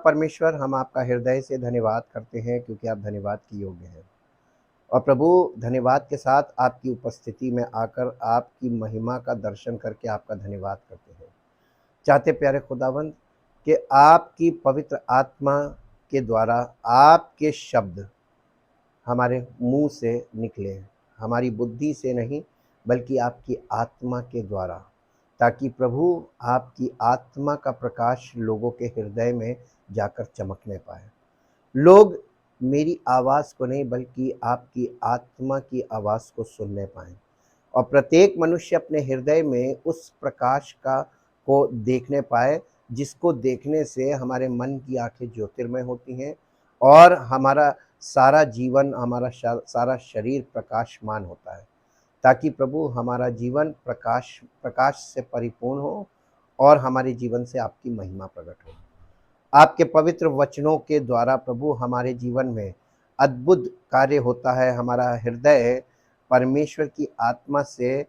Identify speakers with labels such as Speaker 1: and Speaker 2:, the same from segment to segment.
Speaker 1: परमेश्वर, हम आपका हृदय से धन्यवाद करते हैं क्योंकि आप धन्यवाद के योग्य हैं। और प्रभु, धन्यवाद के साथ आपकी उपस्थिति में आकर आपकी महिमा का दर्शन करके आपका धन्यवाद करते हैं। चाहते प्यारे खुदावंद कि आपकी पवित्र आत्मा के द्वारा आपके शब्द हमारे मुंह से निकले, हमारी बुद्धि से नहीं बल्कि आपकी आत्मा के द्वारा, ताकि प्रभु आपकी आत्मा का प्रकाश लोगों के हृदय में जाकर चमकने पाए। लोग मेरी आवाज़ को नहीं बल्कि आपकी आत्मा की आवाज़ को सुनने पाएँ और प्रत्येक मनुष्य अपने हृदय में उस प्रकाश का को देखने पाए, जिसको देखने से हमारे मन की आंखें ज्योतिर्मय होती हैं और हमारा सारा जीवन, हमारा सारा शरीर प्रकाशमान होता है, ताकि प्रभु हमारा जीवन प्रकाश प्रकाश से परिपूर्ण हो और हमारे जीवन से आपकी महिमा प्रकट हो। आपके पवित्र वचनों के द्वारा प्रभु हमारे जीवन में अद्भुत कार्य होता है। हमारा हृदय परमेश्वर की आत्मा से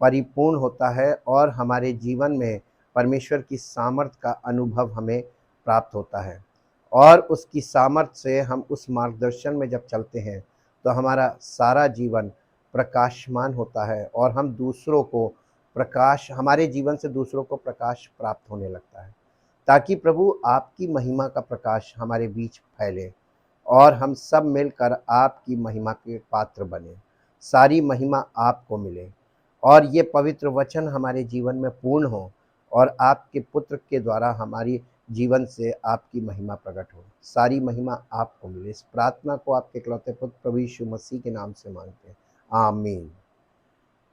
Speaker 1: परिपूर्ण होता है और हमारे जीवन में परमेश्वर की सामर्थ का अनुभव हमें प्राप्त होता है और उसकी सामर्थ से हम उस मार्गदर्शन में जब चलते हैं तो हमारा सारा जीवन प्रकाशमान होता है और हम दूसरों को प्रकाश, हमारे जीवन से दूसरों को प्रकाश प्राप्त होने लगता है, ताकि प्रभु आपकी महिमा का प्रकाश हमारे बीच फैले और हम सब मिलकर आपकी महिमा के पात्र बने। सारी महिमा आपको मिले और ये पवित्र वचन हमारे जीवन में पूर्ण हो और आपके पुत्र के द्वारा हमारी जीवन से आपकी महिमा प्रकट हो। सारी महिमा आपको मिले। इस प्रार्थना को आपके इकलौते पुत्र प्रभु यीशु मसीह के नाम से मांगते हैं, आमीन।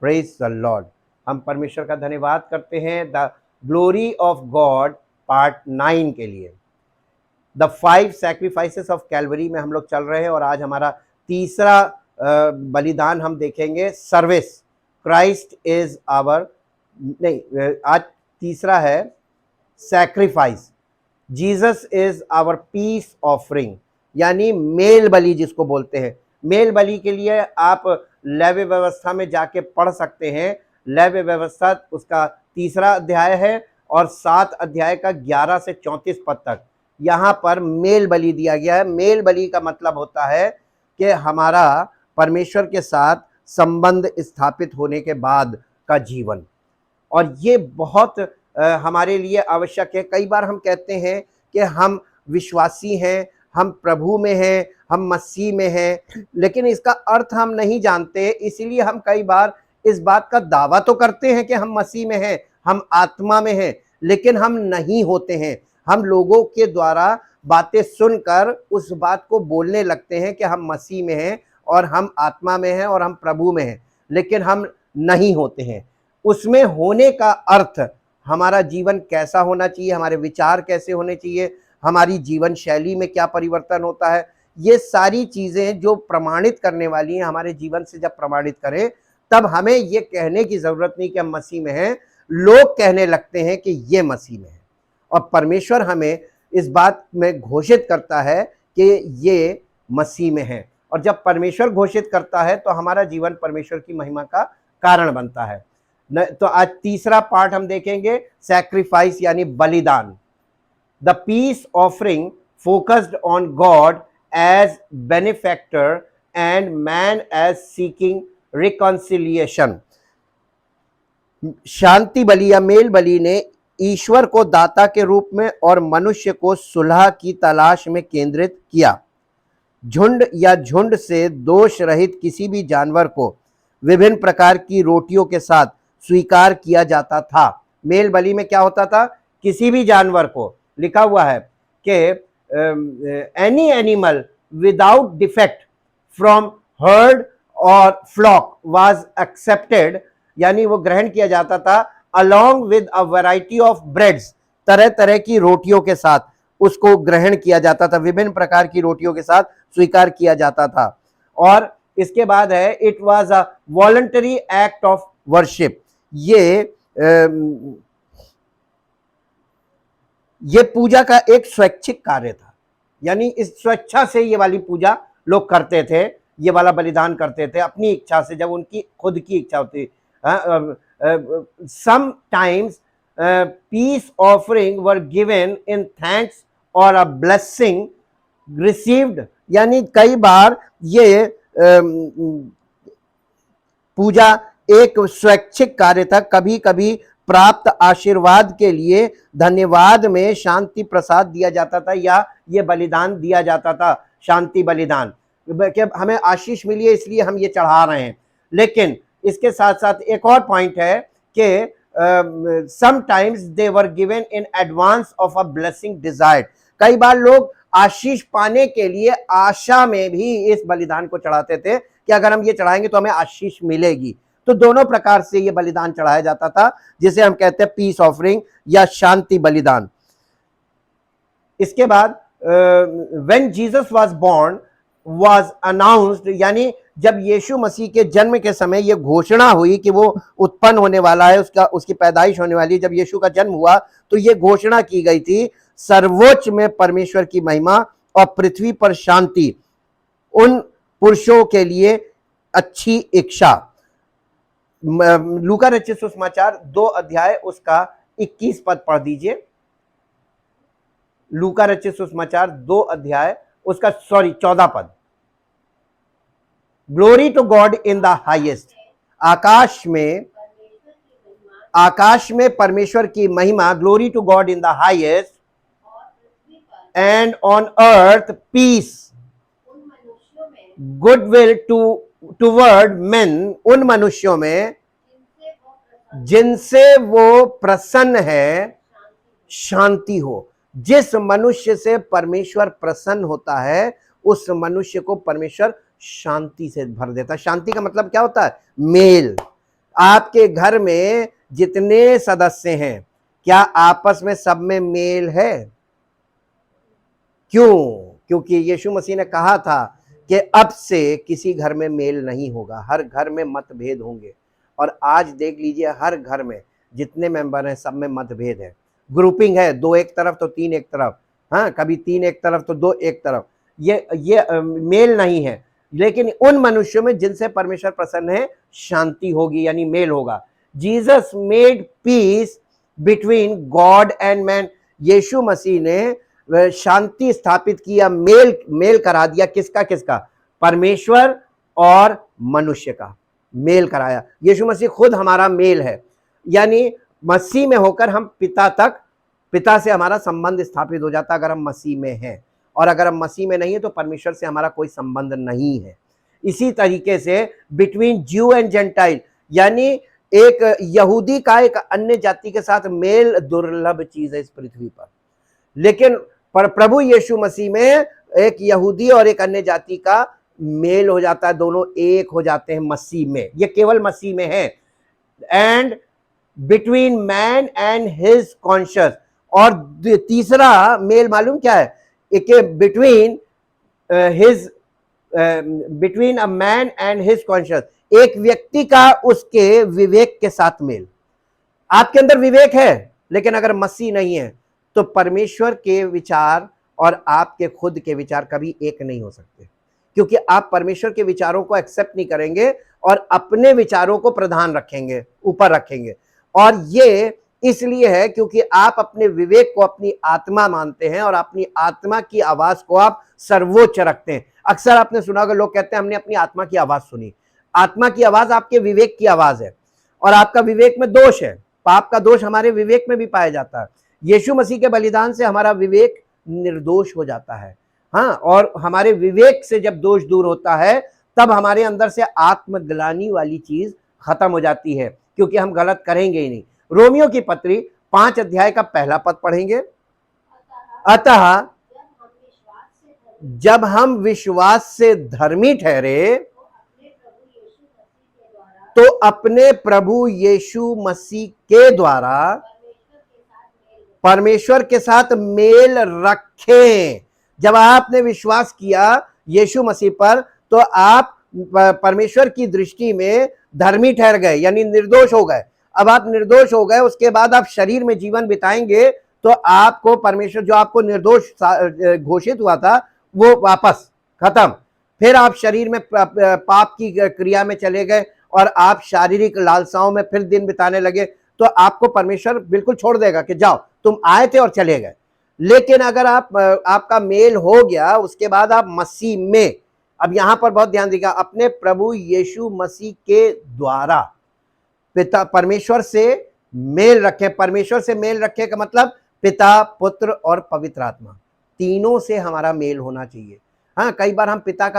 Speaker 1: Praise the Lord. हम परमेश्वर का धन्यवाद करते हैं the glory of God part 9 के लिए। द 5 सैक्रिफाइसेस ऑफ कैलवरी में हम लोग चल रहे हैं और आज हमारा तीसरा बलिदान हम देखेंगे, सर्विस। क्राइस्ट इज आवर, नहीं, आज तीसरा है sacrifice. Jesus is our peace offering, यानी मेल बलि जिसको बोलते हैं। मेल बलि के लिए आप लेवी व्यवस्था में जाके पढ़ सकते हैं। लेवी व्यवस्था उसका 3रा अध्याय है और 7 अध्याय का 11 से 34 पद तक यहाँ पर मेल बलि दिया गया है। मेल बलि का मतलब होता है कि हमारा परमेश्वर के साथ संबंध स्थापित होने के बाद का जीवन, और ये बहुत हमारे लिए आवश्यक है। कई बार हम कहते हैं कि हम विश्वासी हैं, हम प्रभु में हैं, हम मसीह में हैं, लेकिन इसका अर्थ हम नहीं जानते। इसीलिए हम कई बार इस बात का दावा तो करते हैं कि हम मसीह में हैं, हम आत्मा में हैं, लेकिन हम नहीं होते हैं। हम लोगों के द्वारा बातें सुनकर उस बात को बोलने लगते हैं कि हम मसीह में हैं और हम आत्मा में हैं और हम प्रभु में हैं, लेकिन हम नहीं होते हैं। उसमें होने का अर्थ हमारा जीवन कैसा होना चाहिए, हमारे विचार कैसे होने चाहिए, हमारी जीवन शैली में क्या परिवर्तन होता है, ये सारी चीज़ें जो प्रमाणित करने वाली हैं हमारे जीवन से जब प्रमाणित करें, तब हमें ये कहने की ज़रूरत नहीं कि हम मसीह में हैं। लोग कहने लगते हैं कि ये मसीह में है और परमेश्वर हमें इस बात में घोषित करता है कि ये मसीह में है। और जब परमेश्वर घोषित करता है तो हमारा जीवन परमेश्वर की महिमा का कारण बनता है। तो आज तीसरा पार्ट हम देखेंगे, सैक्रिफाइस यानी बलिदान। The peace offering focused on God as benefactor and man as seeking reconciliation. शांति बलि या मेल बलि ने ईश्वर को दाता के रूप में और मनुष्य को सुलह की तलाश में केंद्रित किया। झुंड या झुंड से दोष रहित किसी भी जानवर को विभिन्न प्रकार की रोटियों के साथ स्वीकार किया जाता था। मेल बलि में क्या होता था, किसी भी जानवर को, लिखा हुआ है कि any animal without defect from heard और फ्लॉक वाज एक्सेप्टेड, यानी वो ग्रहण किया जाता था along with a variety of breads, तरह तरह की रोटियों के साथ उसको ग्रहण किया जाता था, विभिन्न प्रकार की रोटियों के साथ स्वीकार किया जाता था। और इसके बाद है it was a voluntary act of worship. ये पूजा का एक स्वैच्छिक कार्य था, यानी इस स्वेच्छा से ये वाली पूजा लोग करते थे, ये वाला बलिदान करते थे अपनी इच्छा से, जब उनकी खुद की इच्छा होती। Sometimes peace offering were given in thanks और अ ब्लेसिंग रिसीव्ड, यानी कई बार ये पूजा एक स्वैच्छिक कार्य था, कभी कभी प्राप्त आशीर्वाद के लिए धन्यवाद में शांति प्रसाद दिया जाता था या ये बलिदान दिया जाता था, शांति बलिदान कि हमें आशीष मिली है इसलिए हम ये चढ़ा रहे हैं। लेकिन इसके साथ साथ एक और पॉइंट है कि sometimes they were given in advance of a blessing desired, कई बार लोग आशीष पाने के लिए आशा में भी इस बलिदान को चढ़ाते थे कि अगर हम ये चढ़ाएंगे तो हमें आशीष मिलेगी। तो दोनों प्रकार से ये बलिदान चढ़ाया जाता था, जिसे हम कहते हैं पीस ऑफरिंग या शांति बलिदान। इसके बाद when Jesus was born was announced, यानी जब यीशु मसीह के जन्म के समय यह घोषणा हुई कि वो उत्पन्न होने वाला है, उसकी पैदाइश होने वाली है, जब यीशु का जन्म हुआ तो ये घोषणा की गई थी, सर्वोच्च में परमेश्वर की महिमा और पृथ्वी पर शांति, उन पुरुषों के लिए अच्छी इच्छा। लूका रचित सुसमाचार 2 अध्याय उसका 21 पद पढ़ दीजिए। लूका रचित सुसमाचार 2 अध्याय उसका 14 पद। Glory to God in the highest, आकाश में परमेश्वर की महिमा, glory to God in the highest and on earth peace goodwill toward men, उन मनुष्यों में जिनसे वो प्रसन्न है शांति हो। जिस मनुष्य से परमेश्वर प्रसन्न होता है उस मनुष्य को परमेश्वर शांति से भर देता है। शांति का मतलब क्या होता है? मेल। आपके घर में जितने सदस्य हैं, क्या आपस में सब में मेल है? क्यों? क्योंकि यीशु मसीह ने कहा था कि अब से किसी घर में मेल नहीं होगा, हर घर में मतभेद होंगे। और आज देख लीजिए, हर घर में जितने मेंबर हैं सब में मतभेद है, ग्रुपिंग है, 2 एक तरफ तो 3 एक तरफ, हाँ, कभी 3 एक तरफ तो 2 एक तरफ, ये मेल नहीं है। लेकिन उन मनुष्यों में जिनसे परमेश्वर प्रसन्न है शांति होगी, यानी मेल होगा। Jesus made peace between God and man, यीशु मसीह ने शांति स्थापित किया, मेल करा दिया। किसका किसका? परमेश्वर और मनुष्य का मेल कराया। यीशु मसीह खुद हमारा मेल है, यानी मसीह में होकर हम पिता से हमारा संबंध स्थापित हो जाता अगर हम मसीह में हैं, और अगर हम मसीह में नहीं है तो परमेश्वर से हमारा कोई संबंध नहीं है। इसी तरीके से बिटवीन ज्यू एंड जेंटाइल, यानी एक यहूदी का एक अन्य जाति के साथ मेल दुर्लभ चीज है इस पृथ्वी पर, लेकिन प्रभु यीशु मसीह में एक यहूदी और एक अन्य जाति का मेल हो जाता है, दोनों एक हो जाते हैं मसीह में। ये केवल मसीह में है। And between man and his conscious, और तीसरा मेल मालूम क्या है? एक between a man and his conscious, एक व्यक्ति का उसके विवेक के साथ मेल। आपके अंदर विवेक है, लेकिन अगर मसीह नहीं है तो परमेश्वर के विचार और आपके खुद के विचार कभी एक नहीं हो सकते, क्योंकि आप परमेश्वर के विचारों को एक्सेप्ट नहीं करेंगे और अपने विचारों को प्रधान रखेंगे, ऊपर रखेंगे। और ये इसलिए है क्योंकि आप अपने विवेक को अपनी आत्मा मानते हैं और अपनी आत्मा की आवाज को आप सर्वोच्च रखते हैं। अक्सर आपने सुना होगा, लोग कहते हैं हमने अपनी आत्मा की आवाज सुनी। आत्मा की आवाज आपके विवेक की आवाज है, और आपका विवेक में दोष है, पाप का दोष हमारे विवेक में भी पाया जाता है। यीशु मसीह के बलिदान से हमारा विवेक निर्दोष हो जाता है, हाँ, और हमारे विवेक से जब दोष दूर होता है तब हमारे अंदर से आत्मग्लानि वाली चीज खत्म हो जाती है, क्योंकि हम गलत करेंगे ही नहीं। रोमियो की पत्री 5 अध्याय का पहला पद पढ़ेंगे। अतः जब हम विश्वास से धर्मी ठहरे तो अपने प्रभु यीशु मसीह के द्वारा परमेश्वर के साथ मेल रखें। जब आपने विश्वास किया यीशु मसीह पर तो आप परमेश्वर की दृष्टि में धर्मी ठहर गए, यानी निर्दोष हो गए। अब आप निर्दोष हो गए, उसके बाद आप शरीर में जीवन बिताएंगे तो आपको परमेश्वर जो आपको निर्दोष घोषित हुआ था वो वापस खत्म। फिर आप शरीर में पाप की क्रिया में चले गए और आप शारीरिक लालसाओं में फिर दिन बिताने लगे, तो आपको परमेश्वर बिल्कुल छोड़ देगा कि जाओ, तुम आए थे और चले गए। लेकिन अगर आपका मेल हो गया, उसके बाद आप मसीह में, अब यहां पर बहुत ध्यान दीजिएगा, अपने प्रभु यीशु मसीह के द्वारा पिता परमेश्वर से मेल रखे। परमेश्वर से मेल रखे का मतलब पिता, पुत्र और पवित्र आत्मा, तीनों से हमारा मेल होना चाहिए। हाँ, कई बार हम पिता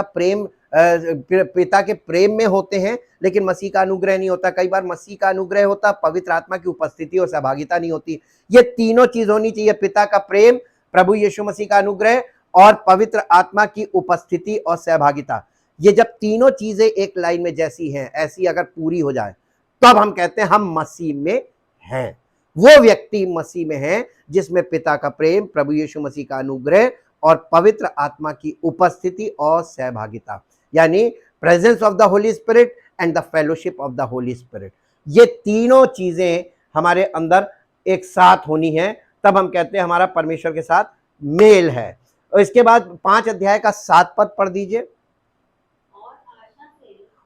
Speaker 1: के प्रेम में होते हैं, लेकिन मसीह का अनुग्रह नहीं होता। कई बार मसीह का अनुग्रह होता, पवित्र आत्मा की उपस्थिति और सहभागिता नहीं होती। ये तीनों चीज होनी चाहिए, पिता का प्रेम, प्रभु यीशु मसीह का अनुग्रह और पवित्र आत्मा की उपस्थिति और सहभागिता। ये जब तीनों चीजें एक लाइन में जैसी हैं, ऐसी अगर पूरी हो जाए, तब हम कहते हैं हम मसीह में हैं। वो व्यक्ति मसीह में है जिसमें पिता का प्रेम, प्रभु यीशु मसीह का अनुग्रह और पवित्र आत्मा की उपस्थिति और सहभागिता, यानी presence of the Holi spirit and the fellowship of the Holi spirit. ये तीनों चीजें हमारे अंदर एक साथ होनी है, तब हम कहते हैं हमारा परमेश्वर के साथ मेल है। और इसके बाद 5 अध्याय का 7 पद पढ़ दीजिए।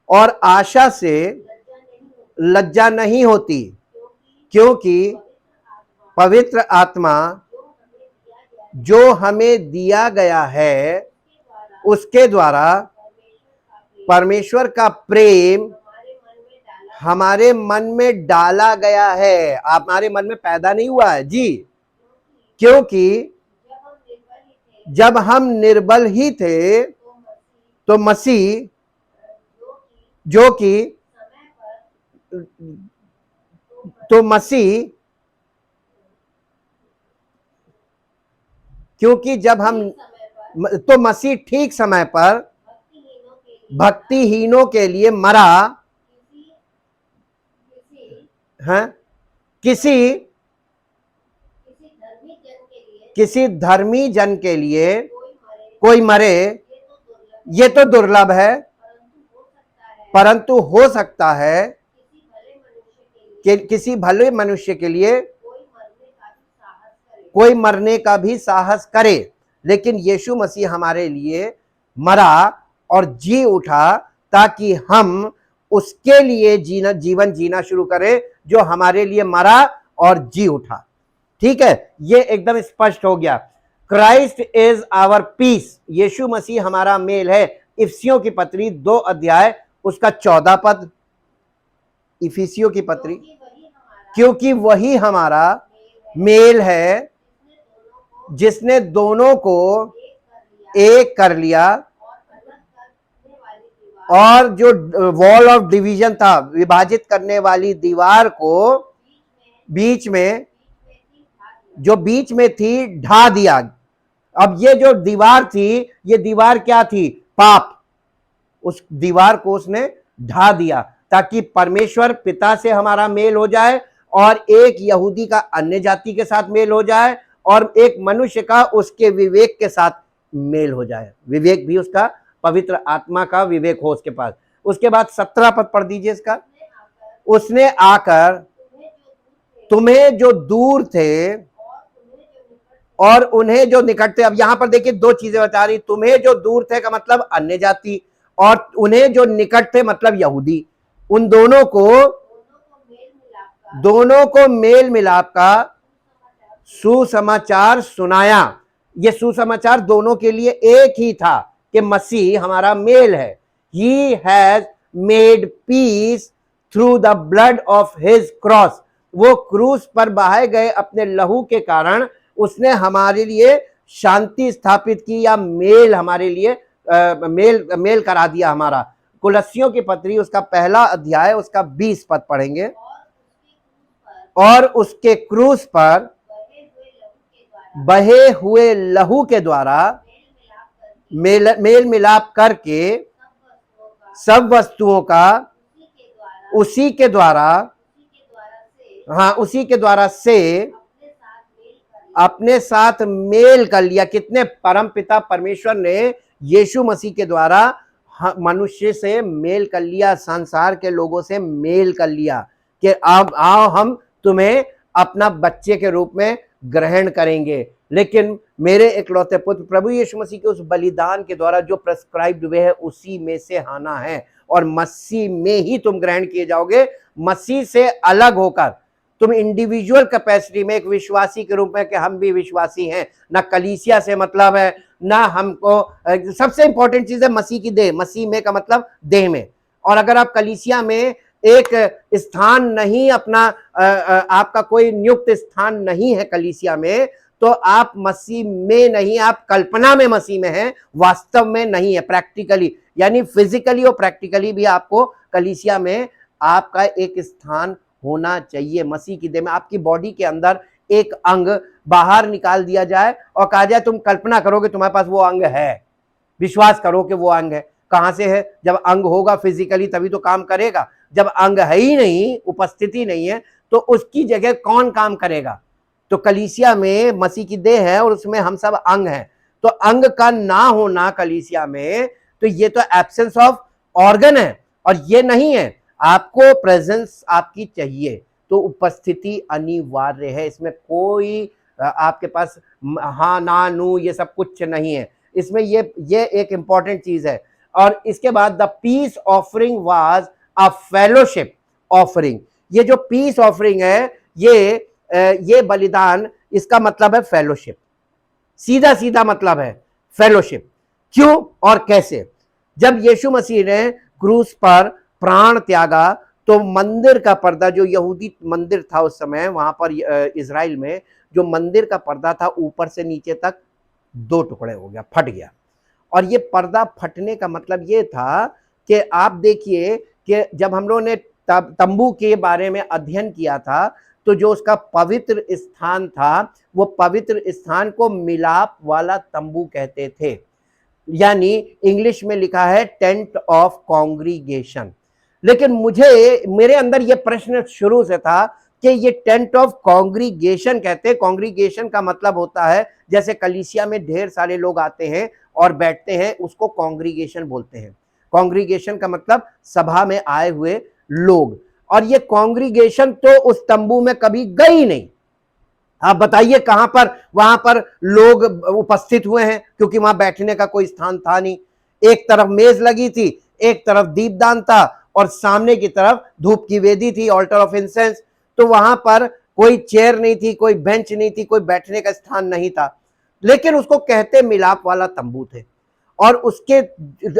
Speaker 1: और आशा से लज्जा नहीं होती, क्योंकि पवित्र आत्मा जो हमें दिया गया है, उसके द्वारा परमेश्वर का प्रेम हमारे मन में डाला गया है। हमारे मन में पैदा नहीं हुआ है जी, क्योंकि जब हम निर्बल ही थे तो मसीह, जो कि क्योंकि जब हम तो मसीह ठीक समय पर भक्तिहीनों के लिए मरा है। किसी धर्मी जन के लिए कोई मरे, ये तो दुर्लभ है, परंतु हो सकता है कि किसी भले मनुष्य के लिए कोई मरने का भी साहस करे। लेकिन यीशु मसीह हमारे लिए मरा और जी उठा, ताकि हम उसके लिए जीवन जीना शुरू करें, जो हमारे लिए मरा और जी उठा। ठीक है, ये एकदम स्पष्ट हो गया। क्राइस्ट इज आवर पीस, यीशु मसीह हमारा मेल है। इफिसियों की पत्री 2 अध्याय उसका 14 पद, इफिसियों की पत्री, क्योंकि वही हमारा मेल है, जिसने दोनों को एक कर लिया, और जो वॉल ऑफ डिवीजन था, विभाजित करने वाली दीवार को बीच में थी, ढा दिया। अब ये जो दीवार थी, ये दीवार क्या थी? पाप। उस दीवार को उसने ढा दिया, ताकि परमेश्वर पिता से हमारा मेल हो जाए, और एक यहूदी का अन्य जाति के साथ मेल हो जाए, और एक मनुष्य का उसके विवेक के साथ मेल हो जाए। विवेक भी उसका पवित्र आत्मा का विवेक हो उसके पास। उसके बाद 17 पद पढ़ दीजिए इसका। उसने आकर तुम्हें जो दूर थे और उन्हें जो निकट थे। अब यहां पर देखिए 2 चीजें बता रही, तुम्हें जो दूर थे का मतलब अन्य जाति, और उन्हें जो निकट थे मतलब यहूदी। उन दोनों को मेल मिलाप का सुसमाचार सुनाया। ये सुसमाचार दोनों के लिए एक ही था कि मसीह हमारा मेल है। He has made peace through the blood of his cross। वो क्रूस पर बहाए गए अपने लहू के कारण उसने हमारे लिए शांति स्थापित की, या मेल हमारे लिए मेल करा दिया हमारा। कुलस्सियों की पत्री उसका 1 अध्याय उसका 20 पद पढ़ेंगे। और उसके क्रूस पर बहे हुए लहू के द्वारा मेल मिलाप करके सब वस्तुओं का उसी के द्वारा से अपने साथ मेल कर लिया। कितने परम पिता परमेश्वर ने यीशु मसीह के द्वारा मनुष्य से मेल कर लिया, संसार के लोगों से मेल कर लिया कि अब आओ हम तुम्हें अपना बच्चे के रूप में ग्रहण करेंगे। लेकिन मेरे इकलौते पुत्र प्रभु यीशु मसीह के उस बलिदान के द्वारा जो प्रेस्क्राइब्ड हुए है, उसी में से आना है, और मसीह में ही तुम ग्रहण किए जाओगे। मसीह से अलग होकर तुम इंडिविजुअल कैपेसिटी में एक विश्वासी के रूप में कि हम भी विश्वासी हैं, ना कलीसिया से मतलब है, ना हमको सबसे इंपॉर्टेंट चीज है मसीह की देह, मसीह में का मतलब देह में। और अगर आप कलीसिया में एक स्थान नहीं अपना आपका कोई नियुक्त स्थान नहीं है कलीसिया में, तो आप मसीह में नहीं, आप कल्पना में मसीह में हैं, वास्तव में नहीं है। प्रैक्टिकली यानी फिजिकली और प्रैक्टिकली भी आपको कलीसिया में आपका एक स्थान होना चाहिए मसीह की देह में। आपकी बॉडी के अंदर एक अंग बाहर निकाल दिया जाए और कहा जाए तुम कल्पना करो कि तुम्हारे पास वो अंग है, विश्वास करो कि वो अंग है। कहां से है? जब अंग होगा फिजिकली तभी तो काम करेगा। जब अंग है ही नहीं, उपस्थिति नहीं है, तो उसकी जगह कौन काम करेगा? तो कलीसिया में मसीह की देह है और उसमें हम सब अंग हैं। तो अंग का ना होना कलीसिया में, तो ये तो एब्सेंस ऑफ ऑर्गन है, और ये नहीं है। आपको प्रेजेंस आपकी चाहिए, तो उपस्थिति अनिवार्य है। इसमें कोई आपके पास हाँ ना नू ये सब कुछ नहीं है। इसमें ये एक इंपॉर्टेंट चीज है। और इसके बाद the peace offering was a fellowship offering. ये जो पीस ऑफरिंग है, ये बलिदान, इसका मतलब है फेलोशिप। सीधा सीधा मतलब है फेलोशिप। क्यों और कैसे? जब यीशु मसीह ने क्रूस पर प्राण त्यागा, तो मंदिर का पर्दा, जो यहूदी मंदिर था उस समय वहां पर इजराइल में, जो मंदिर का पर्दा था ऊपर से नीचे तक दो टुकड़े हो गया, फट गया। और ये पर्दा फटने का मतलब ये था कि आप देखिए कि जब हम लोगों ने तंबू के बारे में अध्ययन किया था, तो जो उसका पवित्र स्थान था, वो पवित्र स्थान को मिलाप वाला तंबू कहते थे, यानी इंग्लिश में लिखा है टेंट ऑफ कॉन्ग्रीगेशन। लेकिन मेरे अंदर ये प्रश्न शुरू से था कि ये टेंट ऑफ कॉन्ग्रीगेशन कहते हैं। कॉन्ग्रीगेशन का मतलब होता है जैसे कलीसिया में ढेर सारे लोग आते हैं और बैठते हैं, उसको कॉन्ग्रीगेशन बोलते हैं। कॉन्ग्रीगेशन का मतलब सभा में आए हुए लोग। और ये कॉन्ग्रीगेशन तो उस तंबू में कभी गई नहीं। आप बताइए कहां पर वहां पर लोग उपस्थित हुए हैं, क्योंकि वहां बैठने का कोई स्थान था नहीं। एक तरफ मेज लगी थी, एक तरफ दीपदान था, और सामने की तरफ धूप की वेदी थी, ऑल्टर ऑफ इंसेंस। तो वहां पर कोई चेयर नहीं थी, कोई बेंच नहीं थी, कोई बैठने का स्थान नहीं था। लेकिन उसको कहते मिलाप वाला तंबू थे, और उसके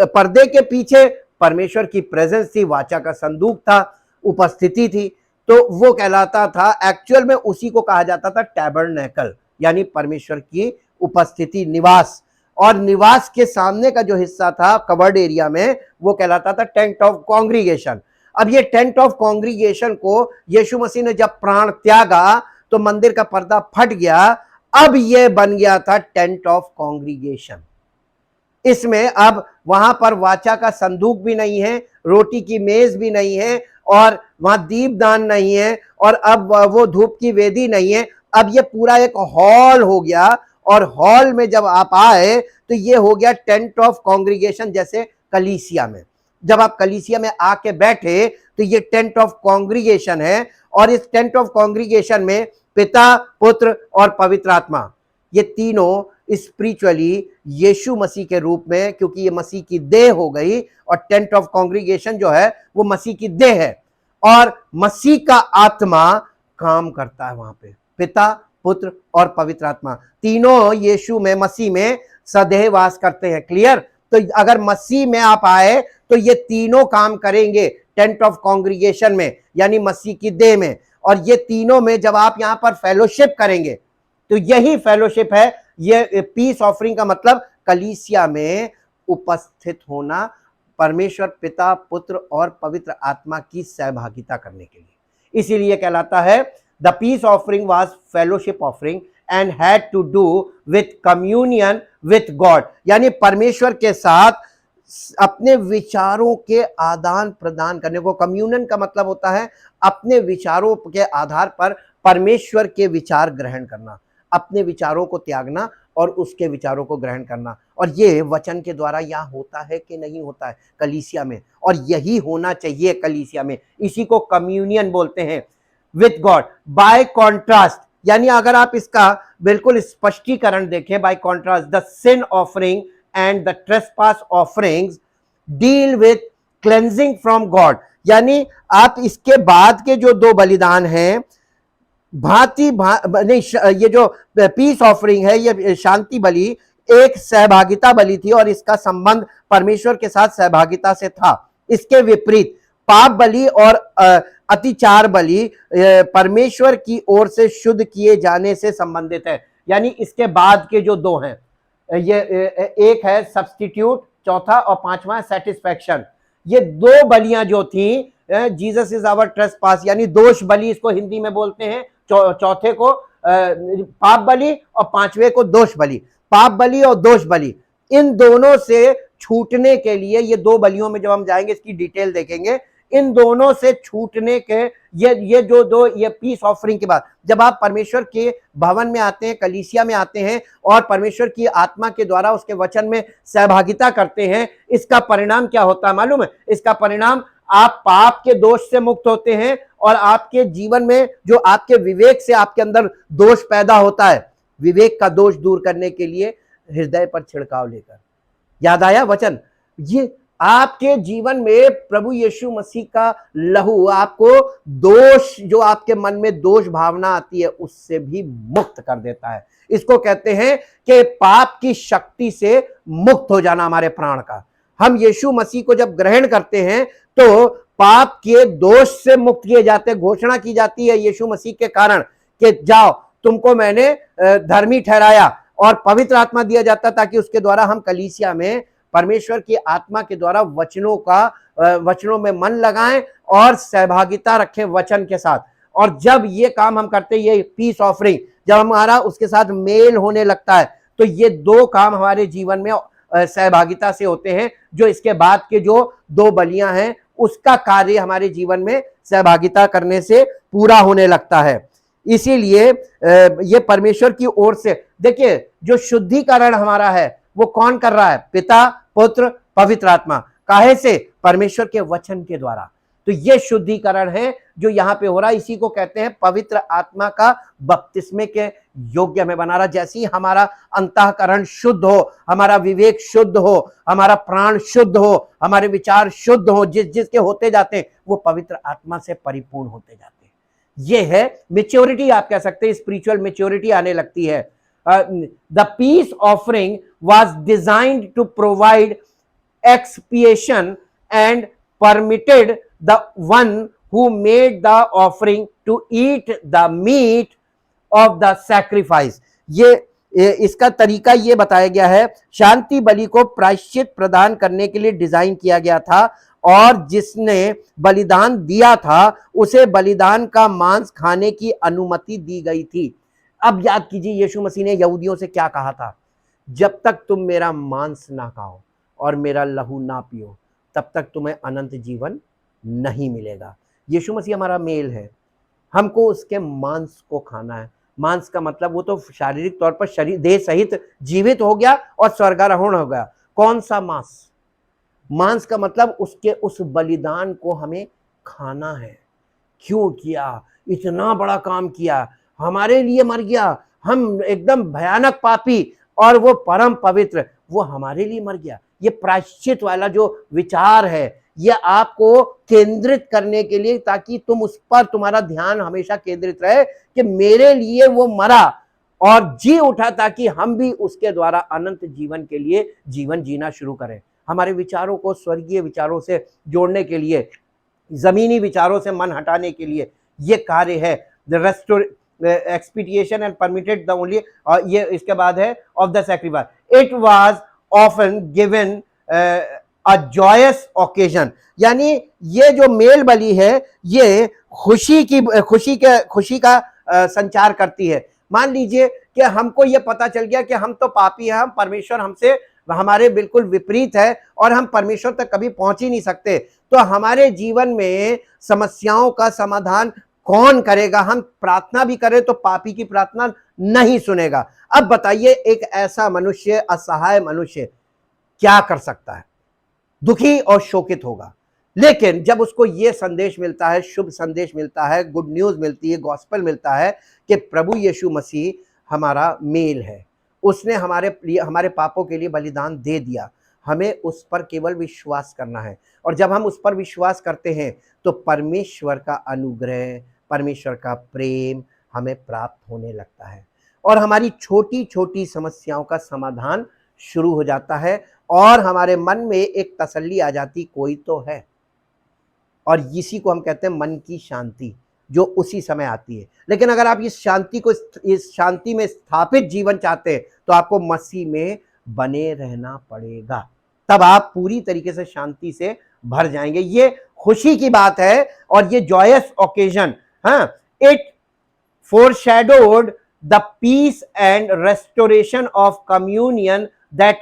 Speaker 1: पर्दे के पीछे परमेश्वर की प्रेजेंस थी, वाचा का संदूक था, उपस्थिति थी। तो वो कहलाता था, एक्चुअल में उसी को कहा जाता था टैबरनेकल, यानी परमेश्वर की उपस्थिति, निवास। और निवास के सामने का जो हिस्सा था कवर्ड एरिया में, वो कहलाता था टेंट ऑफ कॉन्ग्रीगेशन। अब ये टेंट ऑफ कॉन्ग्रीगेशन को यीशु मसीह ने जब प्राण त्यागा, तो मंदिर का पर्दा फट गया। अब ये बन गया था टेंट ऑफ कॉन्ग्रीगेशन। इसमें अब वहां पर वाचा का संदूक भी नहीं है, रोटी की मेज भी नहीं है, और वहां दीपदान नहीं है, और अब वो धूप की वेदी नहीं है। अब ये पूरा एक हॉल हो गया, और हॉल में जब आप आए तो ये हो गया टेंट ऑफ कॉन्ग्रीगेशन, जैसे कलीसिया में। जब आप कलीसिया में आके बैठे तो ये टेंट ऑफ कॉन्ग्रीगेशन है, और इस टेंट ऑफ कॉन्ग्रीगेशन में पिता, पुत्र और पवित्र आत्मा, ये तीनों स्पिरिचुअली यीशु मसीह के रूप में, क्योंकि ये मसीह की देह हो गई, और टेंट ऑफ कॉन्ग्रीगेशन जो है वो मसीह की देह है, और मसीह का आत्मा काम करता है वहां पे। पिता, पुत्र और पवित्र आत्मा तीनों यीशु में, मसीह में सदैव वास करते हैं। क्लियर? तो अगर मसीह में आप आए तो ये तीनों काम करेंगे टेंट ऑफ कॉन्ग्रीगेशन में, यानी मसीह की देह में। और ये तीनों में जब आप यहां पर फेलोशिप करेंगे, तो यही फेलोशिप है। ये पीस ऑफरिंग का मतलब कलीसिया में उपस्थित होना, परमेश्वर पिता, पुत्र और पवित्र आत्मा की सहभागिता करने के लिए। इसीलिए कहलाता है the peace offering was fellowship offering and had to do with communion with God, यानी परमेश्वर के साथ अपने विचारों के आदान प्रदान करने को। कम्युनियन का मतलब होता है अपने विचारों के आधार पर परमेश्वर के विचार ग्रहण करना, अपने विचारों को त्यागना और उसके विचारों को ग्रहण करना। और ये वचन के द्वारा यहाँ होता है कि नहीं होता है कलीसिया में, और यही होना चाहिए कलीसिया में। इसी को कम्युनियन बोलते हैं विथ गॉड। बाय कॉन्ट्रास्ट, यानी अगर आप इसका बिल्कुल स्पष्टीकरण देखें, by contrast the sin offering and the trespass offerings deal with cleansing from God, यानी आप इसके बाद के जो दो बलिदान हैं, नहीं, ये जो पीस ऑफरिंग है, ये शांति बलि एक सहभागिता बलि थी और इसका संबंध परमेश्वर के साथ सहभागिता से था। इसके विपरीत पाप बलि और अतिचार बलि परमेश्वर की ओर से शुद्ध किए जाने से संबंधित है। यानी इसके बाद के जो दो हैं, ये एक है सब्स्टिट्यूट, चौथा, और पांचवा है सेटिस्फैक्शन। ये दो बलियां जो थी, जीसस इज आवर ट्रेसपास, यानी दोष बलि इसको हिंदी में बोलते हैं, चौथे को पाप बलि और पांचवे को दोष बलि। पाप बलि और दोष बलि, इन दोनों से छूटने के लिए, ये दो बलियों में जब हम जाएंगे इसकी डिटेल देखेंगे, इन दोनों से छूटने के ये जो दो, ये पीस ऑफरिंग के बाद जब आप परमेश्वर के भवन में आते हैं, कलीसिया में आते हैं और परमेश्वर की आत्मा के द्वारा उसके वचन में सहभागिता करते हैं, इसका परिणाम क्या होता है मालूम है? इसका परिणाम, आप पाप के दोष से मुक्त होते हैं और आपके जीवन में जो आपके विवेक से आपके अंदर दोष पैदा होता है, विवेक का दोष दूर करने के लिए हृदय पर छिड़काव लेकर, याद आया वचन, ये आपके जीवन में प्रभु यीशु मसीह का लहू आपको दोष, जो आपके मन में दोष भावना आती है, उससे भी मुक्त कर देता है। इसको कहते हैं कि पाप की शक्ति से मुक्त हो जाना हमारे प्राण का। हम यीशु मसीह को जब ग्रहण करते हैं तो पाप के दोष से मुक्त किए जाते हैं। घोषणा की जाती है यीशु मसीह के कारण कि जाओ, तुमको मैंने धर्मी ठहराया, और पवित्र आत्मा दिया जाता ताकि उसके द्वारा हम कलीसिया में परमेश्वर की आत्मा के द्वारा वचनों में मन लगाएं और सहभागिता रखें वचन के साथ। और जब ये काम हम करते हैं, ये पीस ऑफरिंग जब हमारा उसके साथ मेल होने लगता है, तो ये दो काम हमारे जीवन में सहभागिता से होते हैं, जो इसके बाद के जो दो बलियां हैं उसका कार्य हमारे जीवन में सहभागिता करने से पूरा होने लगता है। इसीलिए ये परमेश्वर की ओर से, देखिए, जो शुद्धिकरण हमारा है वो कौन कर रहा है? पिता, पुत्र, पवित्र आत्मा। काहे से? परमेश्वर के वचन के द्वारा। तो ये शुद्धिकरण है जो यहाँ पे हो रहा है। इसी को कहते हैं पवित्र आत्मा का बपतिस्मे के योग्य में बना रहा। जैसे ही हमारा अंतःकरण शुद्ध हो, हमारा विवेक शुद्ध हो, हमारा प्राण शुद्ध हो, हमारे विचार शुद्ध हो, जिसके होते जाते हैं, वो पवित्र आत्मा से परिपूर्ण होते जाते हैं। ये है मेच्योरिटी, आप कह सकते हैं स्पिरिचुअल मेच्योरिटी आने लगती है। The peace offering was designed to provide expiation and permitted the one who made the offering to eat the meat of the sacrifice। ये इसका तरीका ये बताया गया है, शांति बलि को प्रायश्चित प्रदान करने के लिए डिजाइन किया गया था, और जिसने बलिदान दिया था उसे बलिदान का मांस खाने की अनुमति दी गई थी। अब याद कीजिए यीशु मसीह ने यहूदियों से क्या कहा था? जब तक तुम मेरा मांस ना खाओ और मेरा लहू ना पियो, तब तक तुम्हें अनंत जीवन नहीं मिलेगा। यीशु मसीह हमारा मेल है, हमको उसके मांस को खाना है। मांस का मतलब वो तो शारीरिक तौर पर शरीर देह सहित जीवित हो गया और स्वर्गारोहण हो गया। कौन सा मांस? मांस का मतलब उसके उस बलिदान को हमें खाना है। क्यों किया? इतना बड़ा काम किया, हमारे लिए मर गया, हम एकदम भयानक पापी और वो परम पवित्र, वो हमारे लिए मर गया। ये प्रायश्चित वाला जो विचार है, ये आपको केंद्रित करने के लिए, ताकि तुम उस पर, तुम्हारा ध्यान हमेशा केंद्रित रहे कि मेरे लिए वो मरा और जी उठा, ताकि हम भी उसके द्वारा अनंत जीवन के लिए जीवन जीना शुरू करें। हमारे विचारों को स्वर्गीय विचारों से जोड़ने के लिए, जमीनी विचारों से मन हटाने के लिए ये कार्य है। The expiation and permitted the only, ये इसके बाद है of the sacrifice. It was often given a joyous occasion। यानी ये जो मेल बलि है ये खुशी का संचार करती है। मान लीजिए कि हमको ये पता चल गया कि हम तो पापी हैं, हम परमेश्वर हमसे हमारे बिल्कुल विपरीत है और हम परमेश्वर तक कभी पहुंच ही नहीं सकते, तो हमारे जीवन में समस्याओं का समाधान कौन करेगा? हम प्रार्थना भी करें तो पापी की प्रार्थना नहीं सुनेगा। अब बताइए, एक ऐसा मनुष्य, असहाय मनुष्य क्या कर सकता है? दुखी और शोकित होगा। लेकिन जब उसको ये संदेश मिलता है, शुभ संदेश मिलता है, गुड न्यूज मिलती है, गॉस्पेल मिलता है कि प्रभु यीशु मसीह हमारा मेल है, उसने हमारे पापों के लिए बलिदान दे दिया, हमें उस पर केवल विश्वास करना है। और जब हम उस पर विश्वास करते हैं तो परमेश्वर का अनुग्रह, परमेश्वर का प्रेम हमें प्राप्त होने लगता है और हमारी छोटी छोटी समस्याओं का समाधान शुरू हो जाता है और हमारे मन में एक तसल्ली आ जाती, कोई तो है। और इसी को हम कहते हैं मन की शांति, जो उसी समय आती है। लेकिन अगर आप इस शांति में स्थापित जीवन चाहते हैं तो आपको मसीह में बने रहना पड़ेगा, तब आप पूरी तरीके से शांति से भर जाएंगे। ये खुशी की बात है और ये जॉयस ओकेजन, हाँ, it foreshadowed the peace and restoration of communion that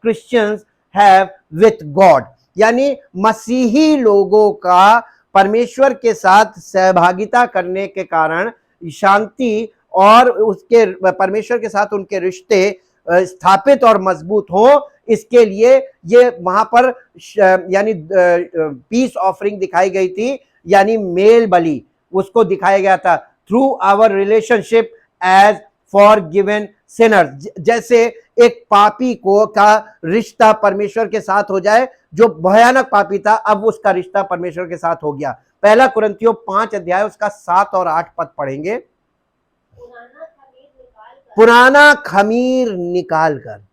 Speaker 1: Christians have with God। यानी मसीही लोगों का परमेश्वर के साथ सहभागिता करने के कारण शांति और उसके परमेश्वर के साथ उनके रिश्ते स्थापित और मजबूत हो, इसके लिए ये वहां पर यानी पीस ऑफरिंग दिखाई गई थी, यानी मेल बलि उसको दिखाया गया था, through our relationship as forgiven sinners. जैसे एक पापी को का रिश्ता परमेश्वर के साथ हो जाए, जो भयानक पापी था, अब उसका रिश्ता परमेश्वर के साथ हो गया। पहला कुरिन्थियों 5 अध्याय उसका 7 और 8 पद पढ़ेंगे। पुराना खमीर निकाल कर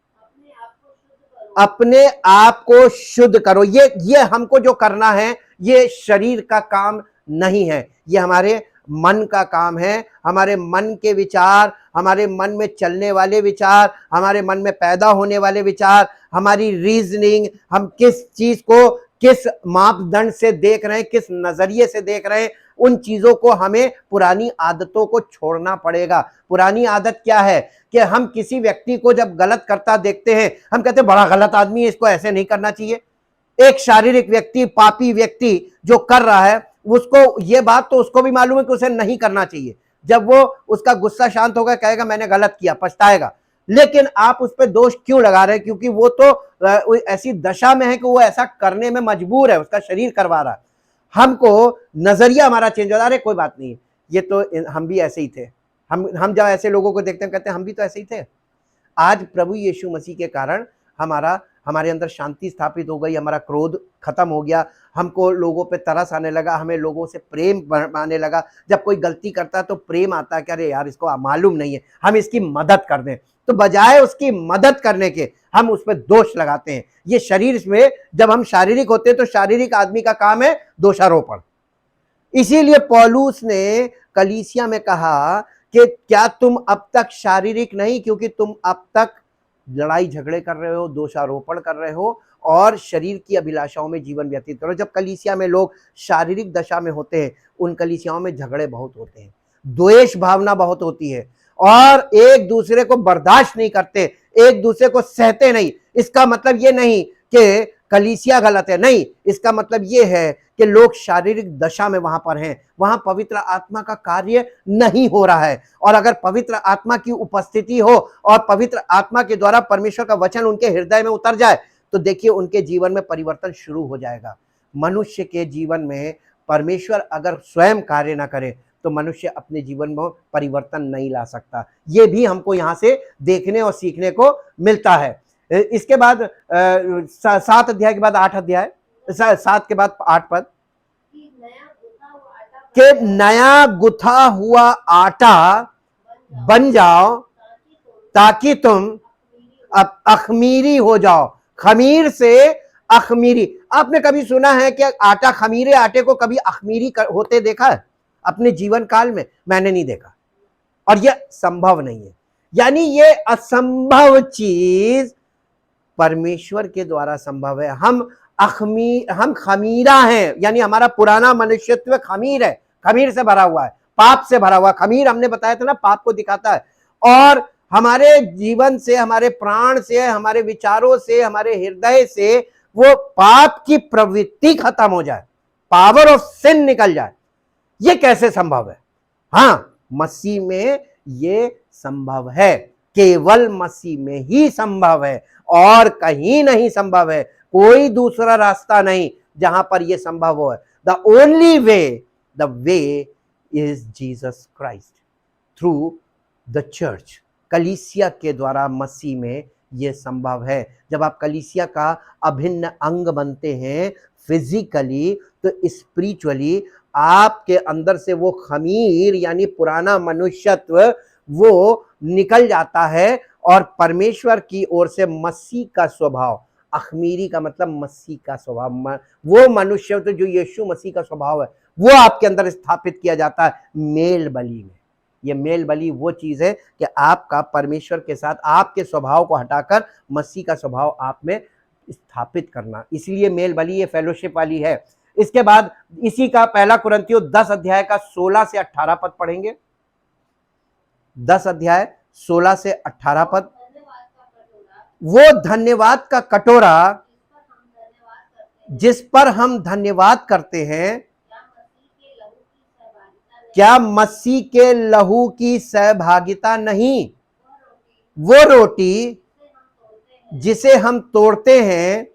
Speaker 1: अपने आप को शुद्ध करो। ये हमको जो करना है, ये शरीर का काम नहीं है, ये हमारे मन का काम है। हमारे मन के विचार, हमारे मन में चलने वाले विचार, हमारे मन में पैदा होने वाले विचार, हमारी रीजनिंग, हम किस चीज को किस मापदंड से देख रहे हैं, किस नजरिए से देख रहे हैं, उन चीजों को हमें पुरानी आदतों को छोड़ना पड़ेगा। पुरानी आदत क्या है कि हम किसी व्यक्ति को जब गलत करता देखते हैं, हम कहते हैं बड़ा गलत आदमी है, इसको ऐसे नहीं करना चाहिए। एक शारीरिक व्यक्ति, पापी व्यक्ति जो कर रहा है, उसको ये बात तो उसको भी मालूम है कि उसे नहीं करना चाहिए। जब वो उसका गुस्सा शांत होगा, कहेगा मैंने गलत किया, पछताएगा। लेकिन आप उस पर दोष क्यों लगा रहे हैं? क्योंकि वो तो ऐसी दशा में है कि वो ऐसा करने में मजबूर है, उसका शरीर करवा रहा है। हमको नजरिया हमारा चेंज हो रहा है, कोई बात नहीं, ये तो हम भी ऐसे ही थे। हम जब ऐसे लोगों को देखते हैं कहते हैं हम भी तो ऐसे ही थे। आज प्रभु यीशु मसीह के कारण हमारे अंदर शांति स्थापित हो गई, हमारा क्रोध खत्म हो गया, हमको लोगों पे तरस आने लगा, हमें लोगों से प्रेम आने लगा। जब कोई गलती करता है तो प्रेम आता है कि अरे यार इसको मालूम नहीं है, हम इसकी मदद कर दें। तो बजाय उसकी मदद करने के हम उस पर दोष लगाते हैं। ये शरीर में जब हम शारीरिक होते हैं तो शारीरिक आदमी का काम है दोषारोपण। इसीलिए पौलुस ने कलीसिया में कहा कि क्या तुम अब तक शारीरिक नहीं, क्योंकि तुम अब तक लड़ाई झगड़े कर रहे हो, दोषारोपण कर रहे हो और शरीर की अभिलाषाओं में जीवन व्यतीत करो। जब कलीसिया में लोग शारीरिक दशा में होते हैं, उन कलीसियाओं में झगड़े बहुत होते हैं, द्वेष भावना बहुत होती है और एक दूसरे को बर्दाश्त नहीं करते, एक दूसरे को सहते नहीं। इसका मतलब ये नहीं कि कलीसिया गलत है, नहीं, इसका मतलब ये है कि लोग शारीरिक दशा में वहां पर हैं, वहां पवित्र आत्मा का कार्य नहीं हो रहा है। और अगर पवित्र आत्मा की उपस्थिति हो और पवित्र आत्मा के द्वारा परमेश्वर का वचन उनके हृदय में उतर जाए, तो देखिए उनके जीवन में परिवर्तन शुरू हो जाएगा। मनुष्य के जीवन में परमेश्वर अगर स्वयं कार्य ना करे तो मनुष्य अपने जीवन में परिवर्तन नहीं ला सकता। ये भी हमको यहाँ से देखने और सीखने को मिलता है। इसके बाद 7 अध्याय के बाद 8 अध्याय, 7 के बाद 8 पद, कि नया गुथा हुआ आटा बन जाओ ताकि तुम अब अखमीरी हो जाओ। खमीर से अखमीरी। आपने कभी सुना है कि आटा, खमीरे आटे को कभी अखमीरी होते देखा है अपने जीवन काल में? मैंने नहीं देखा और यह संभव नहीं है। यानी ये असंभव चीज परमेश्वर के द्वारा संभव है। हम खमीरा हैं, यानी हमारा पुराना मनुष्यत्व खमीर है, खमीर से भरा हुआ है, पाप से भरा हुआ। खमीर हमने बताया था ना, पाप को दिखाता है। और हमारे जीवन से, हमारे प्राण से, हमारे विचारों से, हमारे हृदय से वो पाप की प्रवृत्ति खत्म हो जाए, पावर ऑफ सिन निकल जाए। ये कैसे संभव है? हाँ, मसीह में ये संभव है, केवल मसीह में ही संभव है और कहीं नहीं संभव है। कोई दूसरा रास्ता नहीं जहां पर यह संभव हो। The only way, the way is Jesus Christ through the church. कलीसिया के द्वारा मसीह में यह संभव है। जब आप कलीसिया का अभिन्न अंग बनते हैं फिजिकली, तो स्पिरिचुअली आपके अंदर से वो खमीर यानी पुराना मनुष्यत्व वो निकल जाता है और परमेश्वर की ओर से मसीह का स्वभाव, अखमीरी का मतलब मसीह का स्वभाव, वो मनुष्यत्व जो यीशु मसीह का स्वभाव है वो आपके अंदर स्थापित किया जाता है मेल बलि में। ये मेल बलि वो चीज है कि आपका परमेश्वर के साथ आपके स्वभाव को हटाकर मसीह का स्वभाव आप में स्थापित करना, इसलिए मेल बलि ये फेलोशिप वाली है। इसके बाद इसी का पहला कुरिन्थियों 10 अध्याय का 16 से 18 पद पढ़ेंगे। 10 अध्याय 16 से 18 पद। वो धन्यवाद का कटोरा जिस पर हम धन्यवाद करते हैं, क्या मसीह के लहू की सहभागिता नहीं? वो रोटी जिसे हम तोड़ते हैं,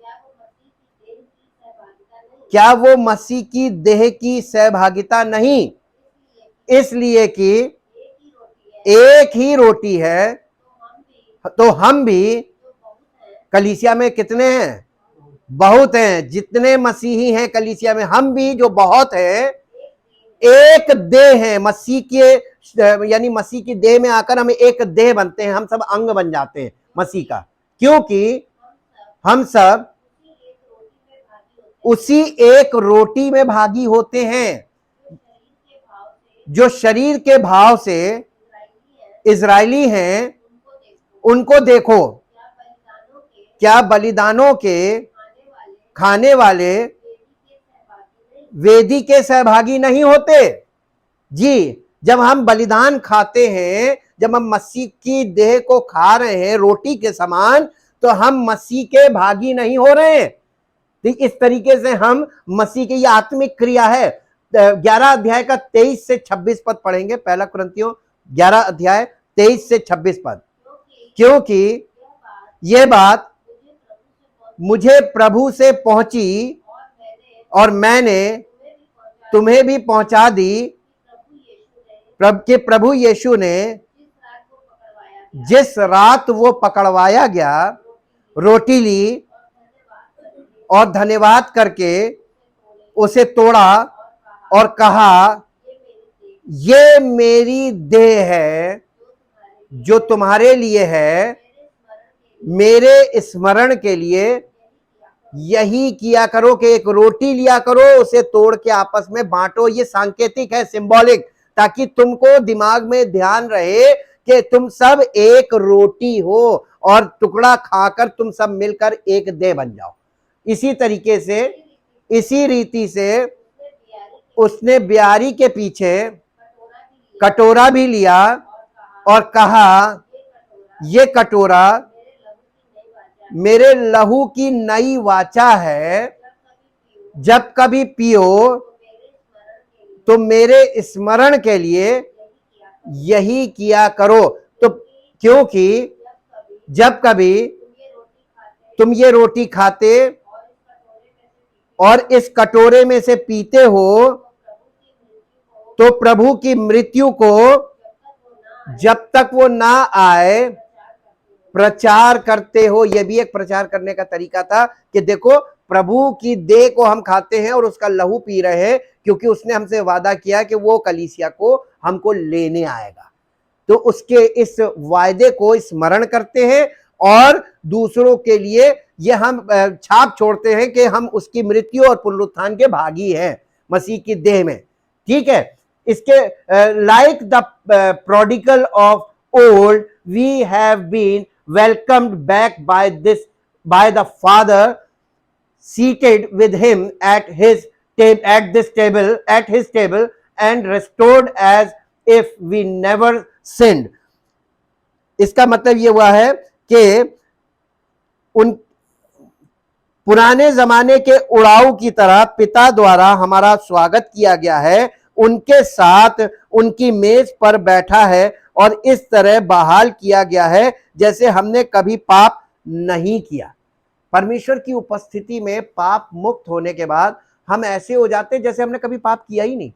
Speaker 1: क्या वो मसीह की देह की सहभागिता नहीं? इसलिए कि एक ही रोटी है, तो हम भी कलीसिया में कितने हैं? बहुत हैं। जितने मसीही हैं कलीसिया में, हम भी जो बहुत हैं, एक देह है मसीह के, यानी मसीह की देह में आकर हम एक देह बनते हैं, हम सब अंग बन जाते हैं मसीह का, क्योंकि हम सब उसी एक रोटी में भागी होते हैं। जो शरीर के भाव से इजरायली हैं उनको देखो, क्या बलिदानों के खाने वाले वेदी के सहभागी नहीं होते? जी, जब हम बलिदान खाते हैं, जब हम मसीह की देह को खा रहे हैं रोटी के समान, तो हम मसीह के भागी नहीं हो रहे हैं। तो इस तरीके से हम मसीह की ये आत्मिक क्रिया है। 11 अध्याय का 23 से 26 पद पढ़ेंगे। पहला कुरिन्थियों 11 अध्याय 23 से 26 पद। क्योंकि यह बात मुझे प्रभु से पहुंची और मैंने तुम्हें भी पहुंचा दी प्रभु यीशु ने जिस रात वो पकड़वाया गया, रोटी ली और धन्यवाद करके उसे तोड़ा और कहा, ये मेरी देह है जो तुम्हारे लिए है, मेरे स्मरण के लिए यही किया करो। कि एक रोटी लिया करो, उसे तोड़ के आपस में बांटो। ये सांकेतिक है, सिंबॉलिक, ताकि तुमको दिमाग में ध्यान रहे कि तुम सब एक रोटी हो और टुकड़ा खाकर तुम सब मिलकर एक देह बन जाओ। इसी तरीके से, इसी रीति से उसने ब्यारी के पीछे कटोरा भी लिया और कहा, ये कटोरा मेरे लहू की नई वाचा है, जब कभी पियो तो मेरे स्मरण के लिए यही किया करो। तो क्योंकि जब कभी तुम ये रोटी खाते और इस कटोरे में से पीते हो, तो प्रभु की मृत्यु को जब तक वो ना आए प्रचार करते हो। यह भी एक प्रचार करने का तरीका था कि देखो, प्रभु की देह को हम खाते हैं और उसका लहू पी रहे हैं, क्योंकि उसने हमसे वादा किया कि वो कलीसिया को हमको लेने आएगा। तो उसके इस वायदे को स्मरण करते हैं और दूसरों के लिए ये हम छाप छोड़ते हैं कि हम उसकी मृत्यु और पुनरुत्थान के भागी हैं मसीह की देह में। ठीक है। इसके like the prodigal of old, we have been welcomed back by the Father, seated with him at his table and restored as if we never sinned. इसका मतलब ये हुआ है कि उन पुराने जमाने के उड़ाऊ की तरह पिता द्वारा हमारा स्वागत किया गया है, उनके साथ उनकी मेज पर बैठा है और इस तरह बहाल किया गया है जैसे हमने कभी पाप नहीं किया। परमेश्वर की उपस्थिति में पाप मुक्त होने के बाद हम ऐसे हो जाते हैं जैसे हमने कभी पाप किया ही नहीं।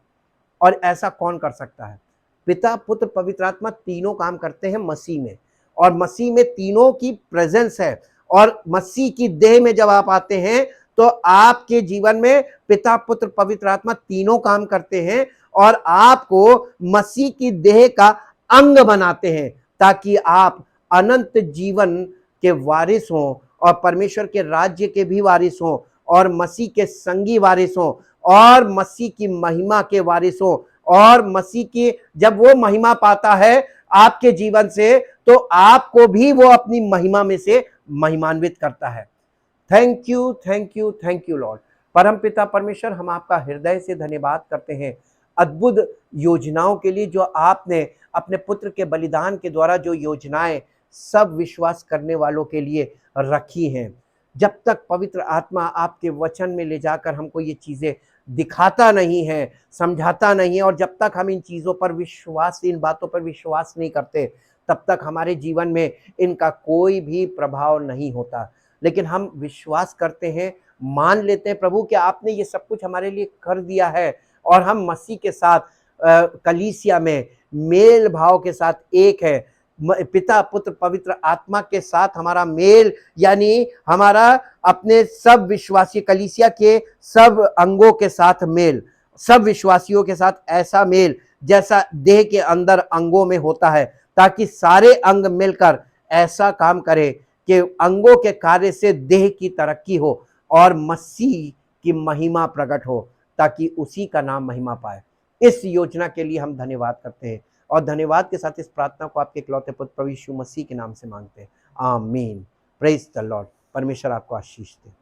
Speaker 1: और ऐसा कौन कर सकता है? पिता, पुत्र, पवित्र आत्मा तीनों काम करते हैं मसीह में, और मसीह में तीनों की प्रेजेंस है। और मसीह की देह में जब आप आते हैं तो आपके जीवन में पिता, पुत्र, पवित्र आत्मा तीनों काम करते हैं और आपको मसीह की देह का अंग बनाते हैं, ताकि आप अनंत जीवन के वारिस हों और परमेश्वर के राज्य के भी वारिस हों और मसीह के संगी वारिस हों और मसीह की महिमा के वारिस हों। और मसीह की जब वो महिमा पाता है आपके जीवन से, तो आपको भी वो अपनी महिमा में से महिमान्वित करता है। Thank you, thank you, thank you Lord. परम पिता परमेश्वर, हम आपका हृदय से धन्यवाद करते हैं अद्भुत योजनाओं के लिए जो आपने अपने पुत्र के बलिदान के द्वारा जो योजनाएं सब विश्वास करने वालों के लिए रखी हैं। जब तक पवित्र आत्मा आपके वचन में ले जाकर हमको ये चीजें दिखाता नहीं है, समझाता नहीं है, और जब तक हम इन चीजों पर विश्वास, इन बातों पर विश्वास नहीं करते, तब तक हमारे जीवन में इनका कोई भी प्रभाव नहीं होता। लेकिन हम विश्वास करते हैं, मान लेते हैं प्रभु कि आपने ये सब कुछ हमारे लिए कर दिया है और हम मसीह के साथ कलीसिया में मेल भाव के साथ एक है। पिता, पुत्र, पवित्र आत्मा के साथ हमारा मेल, यानी हमारा अपने सब विश्वासी कलीसिया के सब अंगों के साथ मेल, सब विश्वासियों के साथ ऐसा मेल जैसा देह के अंदर अंगों में होता है, ताकि सारे अंग मिलकर ऐसा काम करें कि अंगों के कार्य से देह की तरक्की हो और मसीह की महिमा प्रकट हो, ताकि उसी का नाम महिमा पाए। इस योजना के लिए हम धन्यवाद करते हैं और धन्यवाद के साथ इस प्रार्थना को आपके इकलौते पुत्र प्रभु यीशु मसीह के नाम से मांगते हैं। आमीन। Praise the Lord. परमेश्वर आपको आशीष दे।